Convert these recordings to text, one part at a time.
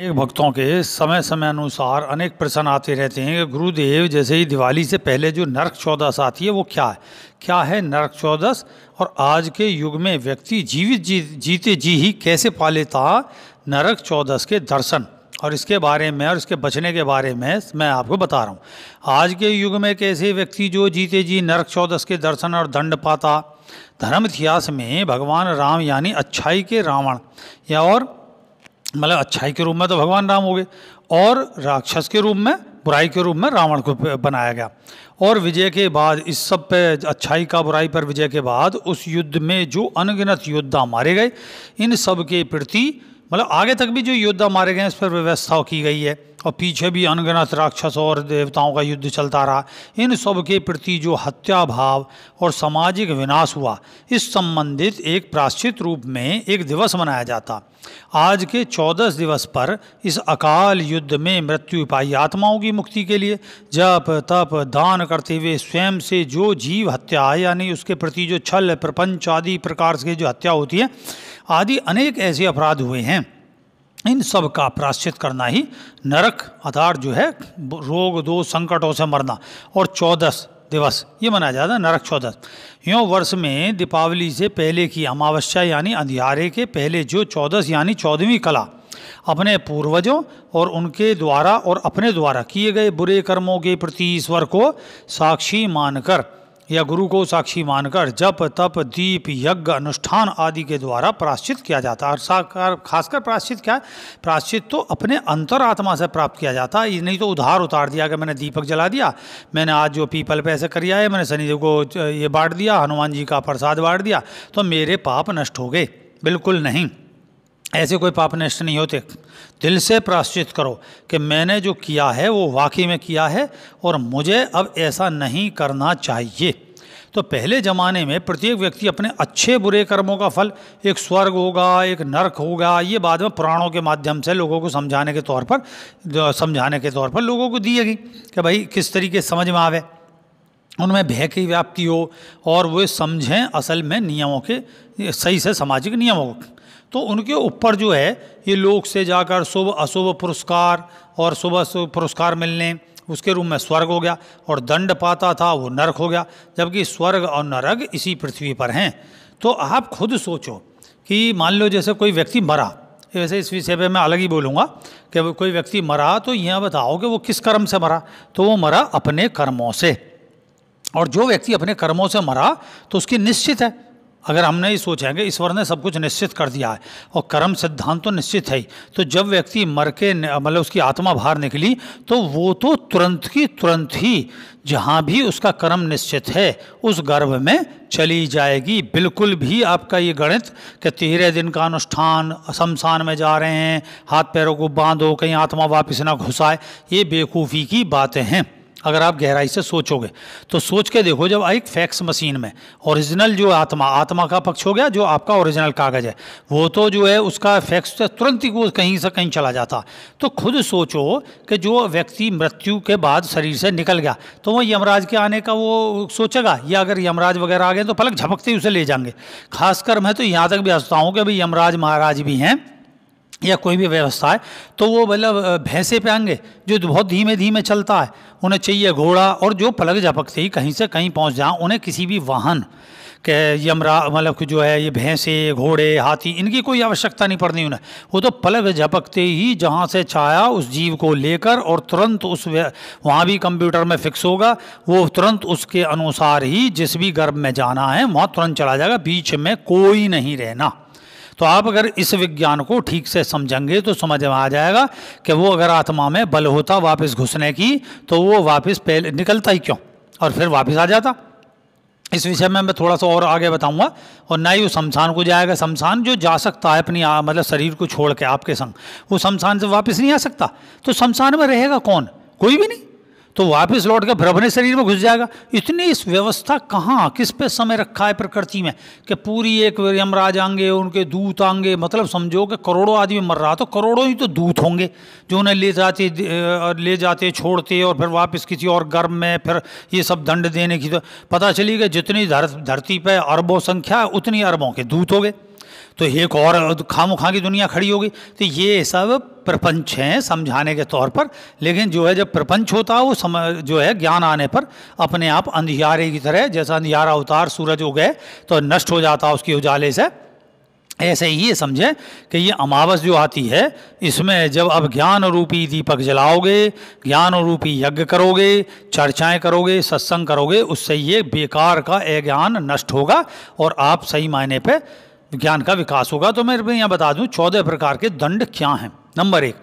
एक भक्तों के समय समय अनुसार अनेक प्रश्न आते रहते हैं कि गुरुदेव जैसे ही दिवाली से पहले जो नरक चौदस आती है वो क्या है नरक चौदस, और आज के युग में व्यक्ति जीते जी ही कैसे पा लेता नरक चौदस के दर्शन, और इसके बारे में और इसके बचने के बारे में मैं आपको बता रहा हूँ। आज के युग में कैसे व्यक्ति जो जीते जी नरक चौदस के दर्शन और दंड पाता। धर्म इतिहास में भगवान राम यानी अच्छाई के रावण, या और मतलब अच्छाई के रूप में तो भगवान राम हो गए, और राक्षस के रूप में बुराई के रूप में रावण को बनाया गया। और विजय के बाद इस सब पे अच्छाई का बुराई पर विजय के बाद उस युद्ध में जो अनगिनत योद्धा मारे गए, इन सब के प्रति मतलब आगे तक भी जो योद्धा मारे गए इस पर व्यवस्था की गई है, और पीछे भी अनगिनत राक्षस और देवताओं का युद्ध चलता रहा। इन सब के प्रति जो हत्या भाव और सामाजिक विनाश हुआ, इस संबंधित एक प्रायश्चित रूप में एक दिवस मनाया जाता। आज के 14 दिवस पर इस अकाल युद्ध में मृत्यु पाई आत्माओं की मुक्ति के लिए जप तप दान करते हुए स्वयं से जो जीव हत्या यानी उसके प्रति जो छल प्रपंच आदि प्रकार से जो हत्या होती है आदि अनेक ऐसे अपराध हुए हैं, इन सब का प्रायश्चित करना ही नरक अर्थात जो है रोग दोष संकटों से मरना, और 14 दिवस ये मनाया जाता है नरक चौदस। यूँ वर्ष में दीपावली से पहले की अमावस्या यानी अंधियारे के पहले जो 14 यानी 14वीं कला अपने पूर्वजों और उनके द्वारा और अपने द्वारा किए गए बुरे कर्मों के प्रति ईश्वर को साक्षी मानकर या गुरु को साक्षी मानकर जप तप दीप यज्ञ अनुष्ठान आदि के द्वारा प्रायश्चित किया जाता है। और खासकर प्रायश्चित क्या है, प्रायश्चित तो अपने अंतरात्मा से प्राप्त किया जाता है। नहीं तो उधार उतार दिया कि मैंने दीपक जला दिया, मैंने आज जो पीपल पे ऐसे करिया है, मैंने शनिदेव को ये बांट दिया, हनुमान जी का प्रसाद बांट दिया तो मेरे पाप नष्ट हो गए। बिल्कुल नहीं, ऐसे कोई पाप नष्ट नहीं होते। दिल से प्रायश्चित करो कि मैंने जो किया है वो वाकई में किया है और मुझे अब ऐसा नहीं करना चाहिए। तो पहले ज़माने में प्रत्येक व्यक्ति अपने अच्छे बुरे कर्मों का फल, एक स्वर्ग होगा एक नरक होगा, ये बाद में पुराणों के माध्यम से लोगों को समझाने के तौर पर लोगों को दी गई कि भाई किस तरीके समझ में आवे, उनमें भय की व्याप्ति हो और वे समझें असल में नियमों के सही से सामाजिक नियमों को। तो उनके ऊपर जो है ये लोक से जाकर शुभ अशुभ पुरस्कार और शुभ अशुभ पुरस्कार मिलने, उसके रूप में स्वर्ग हो गया, और दंड पाता था वो नरक हो गया। जबकि स्वर्ग और नरक इसी पृथ्वी पर हैं। तो आप खुद सोचो कि मान लो जैसे कोई व्यक्ति मरा, वैसे इस विषय पे मैं अलग ही बोलूँगा कि कोई व्यक्ति मरा तो यह बताओ कि वो किस कर्म से मरा, तो वो मरा अपने कर्मों से। और जो व्यक्ति अपने कर्मों से मरा तो उसकी निश्चित है, अगर हमने ही सोचेंगे ईश्वर ने सब कुछ निश्चित कर दिया है और कर्म सिद्धांत तो निश्चित है ही, तो जब व्यक्ति मर के मतलब उसकी आत्मा बाहर निकली तो वो तो तुरंत की तुरंत ही जहाँ भी उसका कर्म निश्चित है उस गर्भ में चली जाएगी। बिल्कुल भी आपका ये गणित कि 13 दिन का अनुष्ठान, शमशान में जा रहे हैं, हाथ पैरों को बांधो कहीं आत्मा वापस ना घुसाए, ये बेवकूफ़ी की बातें हैं। अगर आप गहराई से सोचोगे तो सोच के देखो, जब एक फैक्स मशीन में ओरिजिनल जो आत्मा का पक्ष हो गया, जो आपका ओरिजिनल कागज़ है वो तो जो है उसका फैक्स तो तुरंत ही वो कहीं से कहीं चला जाता। तो खुद सोचो कि जो व्यक्ति मृत्यु के बाद शरीर से निकल गया तो वो यमराज के आने का वो सोचेगा, या अगर यमराज वगैरह आ गए तो पलक झपकते ही उसे ले जाएंगे। खासकर मैं तो यहाँ तक भी हंसता हूँ कि भाई यमराज महाराज भी हैं या कोई भी व्यवस्था है तो वो मतलब भैंसे पे आएंगे जो बहुत धीमे धीमे चलता है, उन्हें चाहिए घोड़ा, और जो पलक झपकते ही कहीं से कहीं पहुंच जाए, उन्हें किसी भी वाहन के मतलब जो है ये भैंसे घोड़े हाथी इनकी कोई आवश्यकता नहीं पड़नी उन्हें। वो तो पलक झपकते ही जहाँ से चाहा उस जीव को लेकर और तुरंत उस वहाँ भी कंप्यूटर में फिक्स होगा, वो तुरंत उसके अनुसार ही जिस भी गर्भ में जाना है वहाँ तुरंत चला जाएगा, बीच में कोई नहीं रहना। तो आप अगर इस विज्ञान को ठीक से समझेंगे तो समझ में आ जाएगा कि वो अगर आत्मा में बल होता वापस घुसने की तो वो वापस पहले निकलता ही क्यों और फिर वापस आ जाता। इस विषय में मैं थोड़ा सा और आगे बताऊंगा। और ना ही वो शमशान को जाएगा, शमशान जो जा सकता है अपनी मतलब शरीर को छोड़ के आपके संग, वो शमशान से वापस नहीं आ सकता। तो शमशान में रहेगा कौन? कोई भी नहीं। तो वापस लौट कर फिर अपने शरीर में घुस जाएगा। इतनी इस व्यवस्था कहाँ किस पे समय रखा है प्रकृति में कि पूरी एक यमराज आएंगे, उनके दूत आएंगे, मतलब समझो कि करोड़ों आदमी मर रहा तो करोड़ों ही तो दूत होंगे जो उन्हें ले जाते छोड़ते और फिर वापस किसी और गर्भ में फिर ये सब दंड देने की। तो पता चली कि जितनी धरती पर अरबों संख्या उतनी अरबों के दूत हो गए। तो एक और खामोखा की दुनिया खड़ी होगी। तो ये सब प्रपंच हैं समझाने के तौर पर, लेकिन जो है जब प्रपंच होता है वो जो है ज्ञान आने पर अपने आप अंधियारे की तरह, जैसा अंधियारा अवतार सूरज उगे तो नष्ट हो जाता उसकी उजाले से, ऐसे ही ये समझें कि ये अमावस जो आती है इसमें जब अब ज्ञान रूपी दीपक जलाओगे, ज्ञान रूपी यज्ञ करोगे, चर्चाएं करोगे, सत्संग करोगे, उससे ये बेकार का अज्ञान नष्ट होगा और आप सही मायने पे ज्ञान का विकास होगा। तो मैं यहाँ बता दूं 14 प्रकार के दंड क्या हैं। नंबर 1,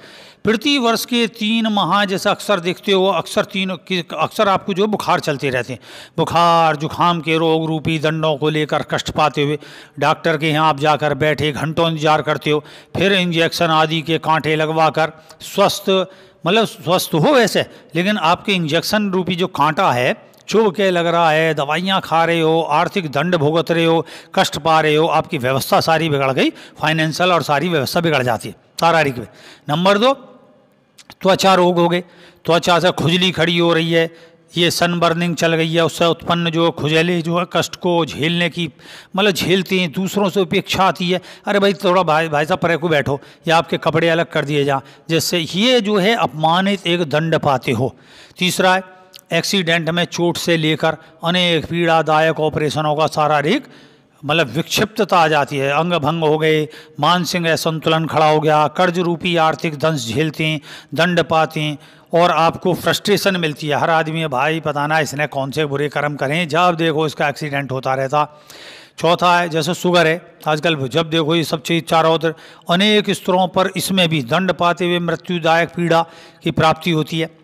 प्रति वर्ष के 3 माह जैसा अक्सर देखते हो, अक्सर आपको जो बुखार चलते रहते हैं, बुखार जुखाम के रोग रूपी दंडों को लेकर कष्ट पाते हुए डॉक्टर के यहाँ आप जाकर बैठे घंटों इंतजार करते हो, फिर इंजेक्शन आदि के कांटे लगवा कर स्वस्थ हो वैसे, लेकिन आपके इंजेक्शन रूपी जो कांटा है चुभ के लग रहा है, दवाइयाँ खा रहे हो, आर्थिक दंड भुगत रहे हो, कष्ट पा रहे हो, आपकी व्यवस्था सारी बिगड़ गई, फाइनेंशियल और सारी व्यवस्था बिगड़ जाती है शारीरिक में। नंबर 2, त्वचा रोग हो गए, त्वचा से खुजली खड़ी हो रही है, ये सन बर्निंग चल गई है, उससे उत्पन्न जो खुजली जो है कष्ट को झेलने की झेलते हैं, दूसरों से उपेक्षा आती है, अरे भाई थोड़ा भाई साहब परे को बैठो, या आपके कपड़े अलग कर दिए जा, जिससे ये जो है अपमानित एक दंड पाते हो। तीसरा है एक्सीडेंट में चोट से लेकर अनेक पीड़ादायक ऑपरेशनों का शारीरिक विक्षिप्तता आ जाती है, अंग भंग हो गए, मानसिक असंतुलन खड़ा हो गया, कर्ज रूपी आर्थिक दंश झेलते हैं, दंड पाते हैं और आपको फ्रस्ट्रेशन मिलती है। हर आदमी है भाई पता ना इसने कौन से बुरे कर्म करें, जब देखो इसका एक्सीडेंट होता रहता। चौथा है जैसे शुगर है, आजकल जब देखो ये सब चीज़ चारों उधर अनेक स्तरों पर इसमें भी दंड पाते हुए मृत्युदायक पीड़ा की प्राप्ति होती है।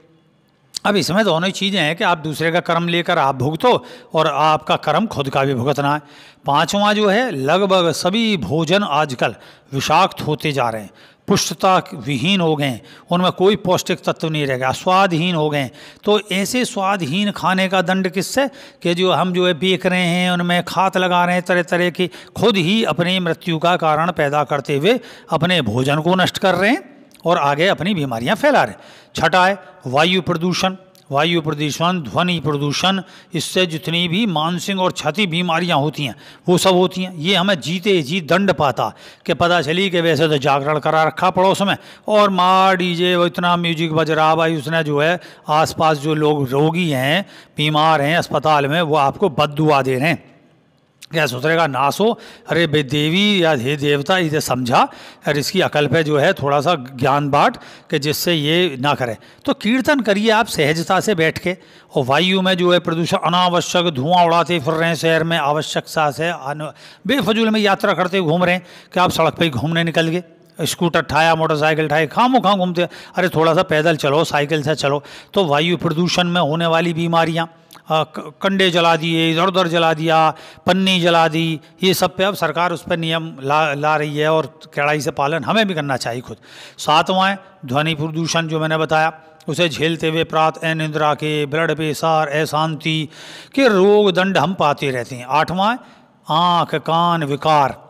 अब इसमें दोनों ही चीज़ें हैं कि आप दूसरे का कर्म लेकर आप भुगतो और आपका कर्म खुद का भी भुगतना है। पांचवा जो है लगभग सभी भोजन आजकल विषाक्त होते जा रहे हैं, पुष्टता विहीन हो गए, उनमें कोई पौष्टिक तत्व नहीं रह गया, स्वादहीन हो गए। तो ऐसे स्वादहीन खाने का दंड किससे कि जो हम जो है बेच रहे हैं, उनमें खाद लगा रहे हैं तरह तरह की, खुद ही अपनी मृत्यु का कारण पैदा करते हुए अपने भोजन को नष्ट कर रहे हैं और आगे अपनी बीमारियां फैला रहे। छठा है वायु प्रदूषण, ध्वनि प्रदूषण, इससे जितनी भी मानसिक और क्षति बीमारियां होती हैं वो सब होती हैं। ये हमें जीते जी दंड पाता कि पता चली कि वैसे तो जागरण करा रखा पड़ोस में और मार डीजे वो इतना म्यूजिक बज रहा भाई, उसने जो है आसपास जो लोग रोगी हैं बीमार हैं अस्पताल में वो आपको बद्दुआ दे रहे हैं, क्या सोचेगा नाश हो, अरे बे देवी या हे देवता इसे समझा और इसकी अकल पे जो है थोड़ा सा ज्ञान बांट कि जिससे ये ना करे। तो कीर्तन करिए आप सहजता से बैठ के, और वायु में जो है प्रदूषण अनावश्यक धुआं उड़ाते फिर रहे हैं शहर में, आवश्यक सा से बेफजूल में यात्रा करते घूम रहे हैं कि आप सड़क पर ही घूमने निकल गए, स्कूटर ठाया मोटरसाइकिल ठाए खामो खां घूमते, अरे थोड़ा सा पैदल चलो साइकिल से चलो। तो वायु प्रदूषण में होने वाली बीमारियाँ, कंडे जला दिए, इधर उधर जला दिया, पन्नी जला दी, ये सब पे अब सरकार उस पर नियम ला रही है और कड़ाई से पालन हमें भी करना चाहिए खुद। सातवां है ध्वनि प्रदूषण, जो मैंने बताया उसे झेलते हुए प्रातः निद्रा के, ब्लड प्रेशर, अशांति के रोग दंड हम पाते रहते हैं। आठवां है आँख कान विकार,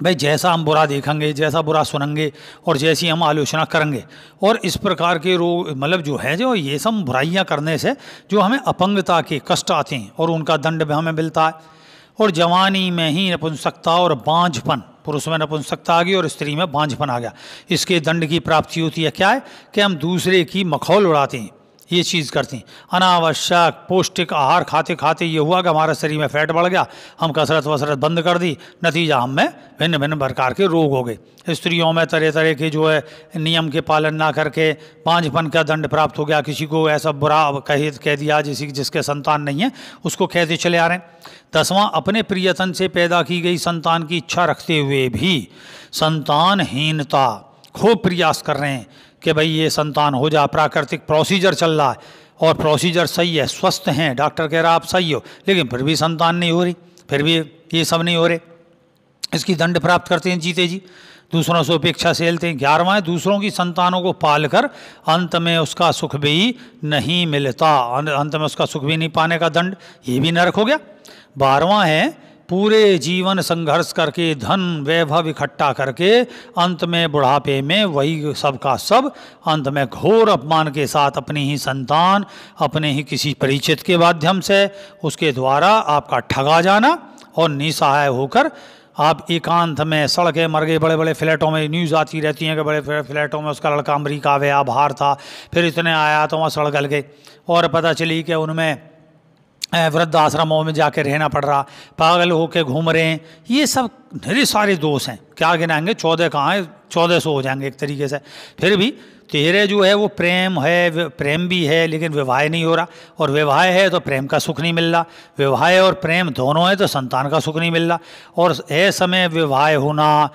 भाई जैसा हम बुरा देखेंगे, जैसा बुरा सुनेंगे और जैसी हम आलोचना करेंगे, और इस प्रकार के रोग जो है जो ये सब बुराइयां करने से जो हमें अपंगता के कष्ट आते हैं और उनका दंड भी हमें मिलता है। और जवानी में ही नपुंसकता और बांझपन, पुरुष में नपुंसकता आ गई और स्त्री में बांझपन आ गया, इसके दंड की प्राप्ति होती है। क्या है कि हम दूसरे की मखौल उड़ाते हैं, ये चीज़ करते हैं। अनावश्यक पौष्टिक आहार खाते खाते ये हुआ कि हमारे शरीर में फैट बढ़ गया, हम कसरत वसरत बंद कर दी, नतीजा हम में भिन्न भिन्न प्रकार के रोग हो गए। स्त्रियों में तरह तरह के जो है नियम के पालन ना करके बांझपन का दंड प्राप्त हो गया, किसी को ऐसा बुरा कह दिया जिसके संतान नहीं है उसको कहते चले आ रहे हैं। 10वां अपने प्रियतन से पैदा की गई संतान की इच्छा रखते हुए भी संतानहीनता, खूब प्रयास कर रहे हैं कि भाई ये संतान हो जा, प्राकृतिक प्रोसीजर चल रहा है और प्रोसीजर सही है, स्वस्थ हैं, डॉक्टर कह रहा आप सही हो, लेकिन फिर भी संतान नहीं हो रही, फिर भी ये सब नहीं हो रहे, इसकी दंड प्राप्त करते हैं जीते जी, दूसरों से उपेक्षा सेलते हैं। 11वां है दूसरों की संतानों को पालकर अंत में उसका सुख भी नहीं मिलता, अंत में उसका सुख भी नहीं पाने का दंड, ये भी नरक हो गया। 12वां है पूरे जीवन संघर्ष करके धन वैभव इकट्ठा करके अंत में बुढ़ापे में वही सब का सब अंत में घोर अपमान के साथ अपनी ही संतान, अपने ही किसी परिचित के माध्यम से उसके द्वारा आपका ठगा जाना और निसहाय होकर आप एकांत में सड़कें मर गए, बड़े बड़े फ्लैटों में न्यूज़ आती रहती हैं कि बड़े फ्लैटों में उसका लड़का अमेरिका गया, बाहर था, फिर इतने आया तो वहाँ सड़ गल गए, और पता चली कि उनमें वृद्ध आश्रमों में जाके रहना पड़ रहा, पागल होके घूम रहे हैं। ये सब ढेर सारे दोष हैं, क्या गिनाएंगे, 14 कहाँ है, 1400 हो जाएंगे एक तरीके से। फिर भी तेरे जो है वो प्रेम है, प्रेम भी है लेकिन विवाह नहीं हो रहा, और विवाह है तो प्रेम का सुख नहीं मिल रहा, विवाह और प्रेम दोनों है तो संतान का सुख नहीं मिल रहा, और ऐ समय विवाह होना,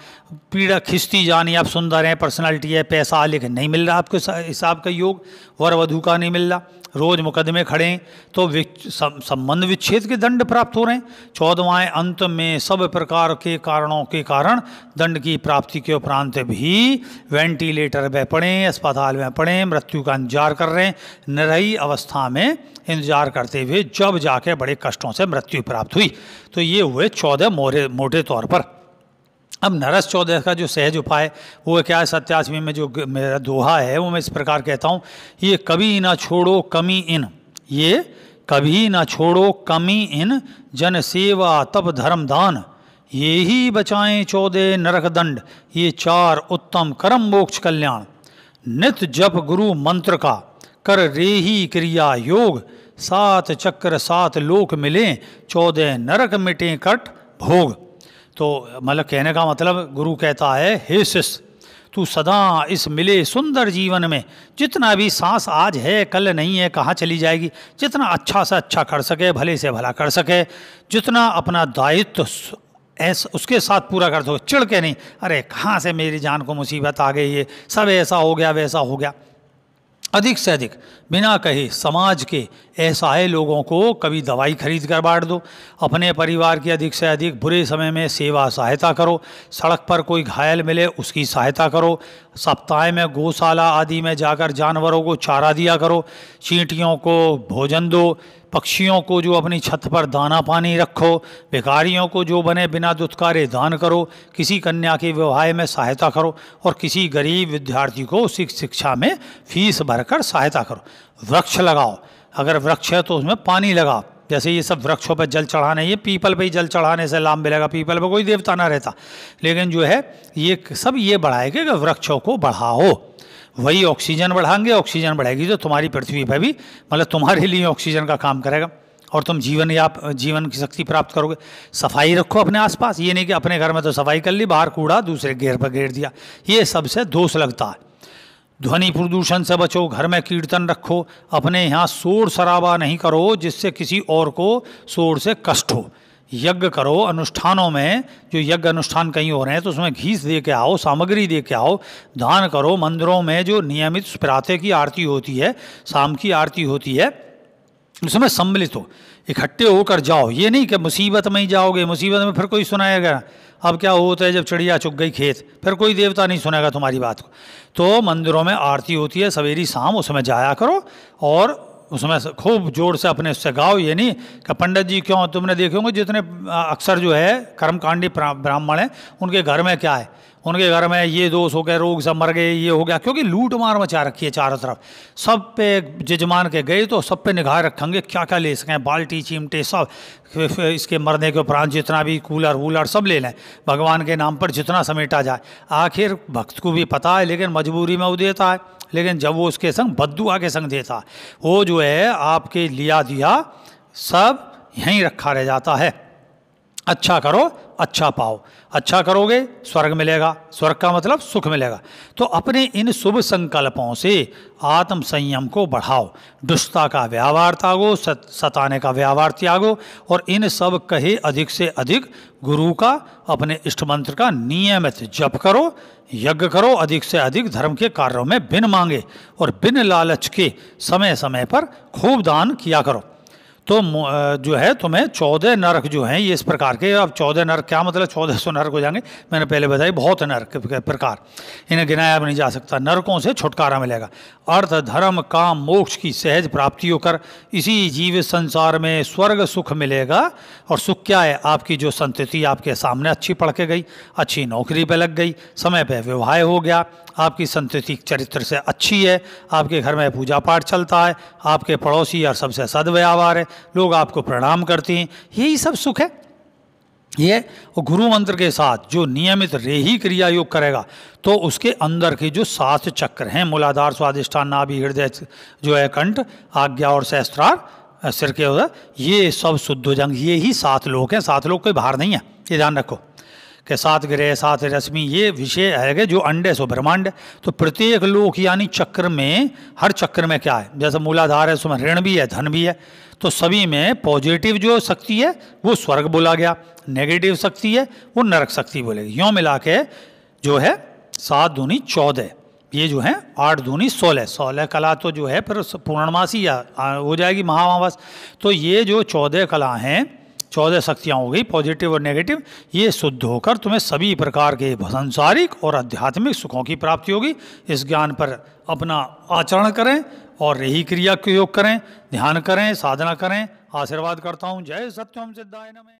पीड़ा खिंचती जानी, आप सुंदर हैं, पर्सनालिटी है, पैसा, लेकिन नहीं मिल रहा आपको हिसाब का योग, वर वधू का नहीं मिल रहा, रोज मुकदमे खड़े हैं, तो संबंध विच्छेद के दंड प्राप्त हो रहे हैं। 14वां अंत में सब प्रकार के कारणों के कारण दंड की प्राप्ति के उपरांत भी वेंटिलेटर में पड़े, अस्पताल में पड़े, मृत्यु का इंतजार कर रहे हैं, निरही अवस्था में इंतजार करते हुए जब जाके बड़े कष्टों से मृत्यु प्राप्त हुई। तो ये हुए 14 मोटे तौर पर। अब नरस 14 का जो सहज उपाय वो क्या है, 87 में जो मेरा दोहा है वो मैं इस प्रकार कहता हूँ, ये कभी ना छोड़ो कमी इन, ये कभी ना छोड़ो कमी इन, जन सेवा तप धर्म दान, ये ही बचाएं 14 नरक दंड, ये 4 उत्तम कर्म मोक्ष कल्याण, नित जप गुरु मंत्र का, कर रे ही क्रिया योग, 7 चक्र 7 लोक मिले, 14 नरक मिटे कट भोग। तो मतलब कहने का मतलब गुरु कहता है, हे शिष्य तू सदा इस मिले सुंदर जीवन में जितना भी सांस आज है कल नहीं है, कहाँ चली जाएगी, जितना अच्छा से अच्छा कर सके, भले से भला कर सके, जितना अपना दायित्व ऐसा उसके साथ पूरा कर दो, चिढ़ के नहीं, अरे कहाँ से मेरी जान को मुसीबत आ गई है, सब ऐसा हो गया वैसा हो गया। अधिक से अधिक बिना कहे समाज के असहाय लोगों को कभी दवाई खरीद कर बांट दो, अपने परिवार की अधिक से अधिक बुरे समय में सेवा सहायता करो, सड़क पर कोई घायल मिले उसकी सहायता करो, सप्ताह में गौशाला आदि में जाकर जानवरों को चारा दिया करो, चींटियों को भोजन दो, पक्षियों को जो अपनी छत पर दाना पानी रखो, भिखारियों को जो बने बिना दुत्कारे दान करो, किसी कन्या के विवाह में सहायता करो, और किसी गरीब विद्यार्थी को उसकी शिक्षा में फीस भरकर सहायता करो। वृक्ष लगाओ, अगर वृक्ष है तो उसमें पानी लगाओ, जैसे ये सब वृक्षों पर जल चढ़ाने, ये पीपल पे ही जल चढ़ाने से लाभ मिलेगा, पीपल पे कोई देवता ना रहता, लेकिन जो है ये सब ये बढ़ाएगा कि वृक्षों को बढ़ाओ, वही ऑक्सीजन बढ़ाएंगे, ऑक्सीजन बढ़ेगी तो तुम्हारी पृथ्वी पर भी मतलब तुम्हारे लिए ऑक्सीजन का काम करेगा और तुम जीवन की शक्ति प्राप्त करोगे। सफाई रखो अपने आसपास, ये नहीं कि अपने घर में तो सफाई कर ली, बाहर कूड़ा दूसरे घेर पर घेर दिया, ये सबसे दोष लगता है। ध्वनि प्रदूषण से बचो, घर में कीर्तन रखो, अपने यहाँ शोर शराबा नहीं करो जिससे किसी और को शोर से कष्ट हो। यज्ञ करो, अनुष्ठानों में जो यज्ञ अनुष्ठान कहीं हो रहे हैं तो उसमें घी दे के आओ, सामग्री दे के आओ, दान करो। मंदिरों में जो नियमित प्रातः की आरती होती है, शाम की आरती होती है, उसमें सम्मिलित हो, इकट्ठे होकर जाओ, ये नहीं कि मुसीबत में ही जाओगे, मुसीबत में फिर कोई सुनाएगा। अब क्या होता है जब चिड़िया चुग गई खेत, फिर कोई देवता नहीं सुनेगा तुम्हारी बात को। तो मंदिरों में आरती होती है सवेरी शाम, उसमें जाया करो और उसमें खूब जोर से अपने उससे गाओ। ये नहीं कि पंडित जी क्यों, तुमने देखे होंगे जितने अक्सर जो है कर्मकांडी ब्राह्मण हैं उनके घर में क्या है, उनके घर में ये दोष हो गए, रोग सब मर गए, ये हो गया, क्योंकि लूट मार मचा रखी है चारों तरफ। सब पे जजमान के गए तो सब पे निगाह रखेंगे, क्या क्या ले सकें, बाल्टी चिमटे सब, इसके मरने के उपरांत जितना भी कूलर वूलर सब ले लें, भगवान के नाम पर जितना समेटा जाए। आखिर भक्त को भी पता है लेकिन मजबूरी में वो देता है, लेकिन जब वो उसके संग बद्दुआ के संग देता है, वो जो है आपके लिया दिया सब यहीं रखा रह जाता है। अच्छा करो अच्छा पाओ, अच्छा करोगे स्वर्ग मिलेगा, स्वर्ग का मतलब सुख मिलेगा। तो अपने इन शुभ संकल्पों से आत्म संयम को बढ़ाओ, दुष्टता का व्यवहार त्यागो, सताने का व्यवहार त्यागो, और इन सब कहे अधिक से अधिक गुरु का, अपने इष्ट मंत्र का नियमित जप करो, यज्ञ करो, अधिक से अधिक धर्म के कार्यों में बिन मांगे और बिन लालच के समय समय पर खूब दान किया करो। तो जो है तुम्हें 14 नरक जो हैं ये इस प्रकार के। अब 14 नरक क्या मतलब, 1400 नरक हो जाएंगे, मैंने पहले बताई, बहुत नरक के प्रकार, इन्हें गिनाया भी नहीं जा सकता। नरकों से छुटकारा मिलेगा, अर्थ धर्म काम मोक्ष की सहज प्राप्ति होकर इसी जीवित संसार में स्वर्ग सुख मिलेगा। और सुख क्या है, आपकी जो संतति आपके सामने अच्छी पढ़ के गई, अच्छी नौकरी पे लग गई, समय पे विवाह हो गया, आपकी संतति चरित्र से अच्छी है, आपके घर में पूजा पाठ चलता है, आपके पड़ोसी और सबसे सद्व्यवहार है, लोग आपको प्रणाम करते हैं, यही सब सुख है। ये गुरु मंत्र के साथ जो नियमित रेही क्रिया योग करेगा तो उसके अंदर के जो 7 चक्र हैं, मूलाधार, स्वादिष्ठान, नाभि, हृदय, जो है कंठ, आज्ञा और सहस्त्रार, सिर के उधर, ये सब शुद्ध हो जाएंगे। ये ही 7 लोक हैं, 7 लोक कोई बाहर नहीं है, ये ध्यान रखो कि 7 ग्रह, 7 रश्मि, ये विषय है जो अंड है सो ब्रह्मांड है। तो प्रत्येक लोक यानी चक्र में, हर चक्र में क्या है, जैसे मूलाधार है उसमें ऋण भी है, धन भी है, तो सभी में पॉजिटिव जो शक्ति है वो स्वर्ग बोला गया, नेगेटिव शक्ति है वो नरक शक्ति बोलेगी। यों मिला के जो है 7 दूनी 14, ये जो है 8 दूनी 16, 16 कला तो जो है फिर पूर्णमासी हो जाएगी, महामावस। तो ये जो 14 कला हैं, 14 शक्तियाँ हो गई पॉजिटिव और नेगेटिव, ये शुद्ध होकर तुम्हें सभी प्रकार के सांसारिक और आध्यात्मिक सुखों की प्राप्ति होगी। इस ज्ञान पर अपना आचरण करें और यही क्रिया के योग करें, ध्यान करें, साधना करें। आशीर्वाद करता हूँ। जय सत्यम सिद्धाय नमः।